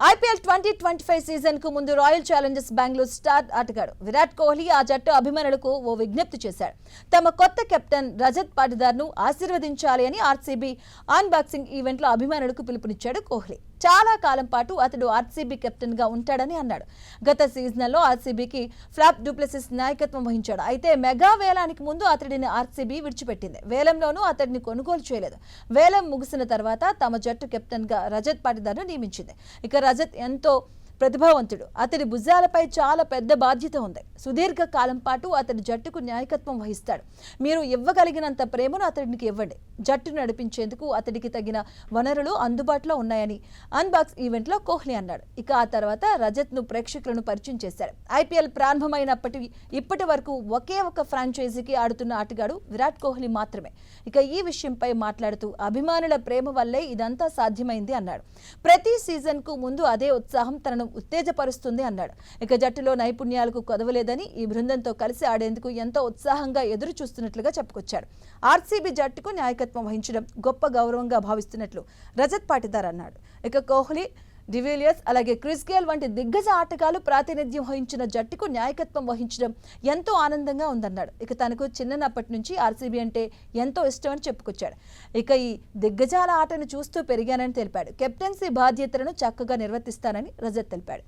IPL 2025 season కు ముందు royal Challengers Bengaluru star ఆటగాడు విరాట్ కోహ్లీ ఆ జట్టు అభిమానులకు ఓ విజ్ఞప్తి చేశాడు. తమ కొత్త కెప్టెన్ రజత్ పాటిదార్ను ఆశీర్వదించాలి అని ఆర్సీబీ అన్బాక్సింగ్ ఈవెంట్లో అభిమానులకు పిలుపునిచ్చాడు కోహ్లీ. చాలా కాలం పాటు అతడు ఆర్సీబీ కెప్టెన్ గా ఉంటాడని అన్నాడు. గత సీజన్లో ఆర్సీబీకి ఫ్లాప్ డూప్లెసిస్ నాయకత్వం వహించాడు. అయితే మెగా వేలానికి ముందు అతడిని ఆర్సీబీ విడిచిపెట్టింది. వేలంలోనూ అతడిని కొనుగోలు చేయలేదు. వేలం ముగిసిన తర్వాత తమ జట్టు కెప్టెన్ గా రజత్ పాటిదార్ను నియమించింది. ఇక రజత్ ఎంతో ప్రతిభావంతుడు. అతడి భుజాలపై చాలా పెద్ద బాధ్యత ఉంది. సుదీర్ఘ కాలం పాటు అతడి జట్టుకు నాయకత్వం వహిస్తాడు. మీరు ఇవ్వగలిగినంత ప్రేమను అతడికి ఇవ్వండి. జట్టును నడిపించేందుకు అతడికి తగిన వనరులు అందుబాటులో ఉన్నాయని అన్బాక్స్ ఈవెంట్లో కోహ్లీ అన్నాడు. ఇక ఆ తర్వాత రజత్ను ప్రేక్షకులను పరిచయం చేశారు. ఐపీఎల్ ఇప్పటి వరకు ఒకే ఒక ఫ్రాంచైజీకి ఆడుతున్న ఆటగాడు విరాట్ కోహ్లీ మాత్రమే. ఇక ఈ విషయంపై మాట్లాడుతూ అభిమానుల ప్రేమ వల్లే ఇదంతా సాధ్యమైంది అన్నాడు. ప్రతి సీజన్ కు ముందు అదే ఉత్సాహం తనను ఉత్తేజపరుస్తుంది అన్నాడు. ఇక జట్టులో నైపుణ్యాలకు కొదవలేదని, ఈ బృందంతో కలిసి ఆడేందుకు ఎంతో ఉత్సాహంగా ఎదురు చూస్తున్నట్లుగా చెప్పుకొచ్చాడు. ఆర్సీబీ జట్టుకు నాయకత్వం వహించడం గొప్ప గౌరవంగా భావిస్తున్నట్లు రజత్ పాటిదార్ అన్నాడు. ఇక కోహ్లీ, డివిలియర్స్ అలాగే క్రిస్ గేల్ వంటి దిగ్గజ ఆటగాళ్లు ప్రాతినిధ్యం వహించిన జట్టుకు నాయకత్వం వహించడం ఎంతో ఆనందంగా ఉందన్నాడు. ఇక తనకు చిన్నప్పటి నుంచి ఆర్సీబీ అంటే ఎంతో ఇష్టమని చెప్పుకొచ్చాడు. ఇక ఈ దిగ్గజాల ఆటను చూస్తూ పెరిగానని తెలిపాడు. కెప్టెన్సీ బాధ్యతలను చక్కగా నిర్వర్తిస్తానని రజత్ తెలిపాడు.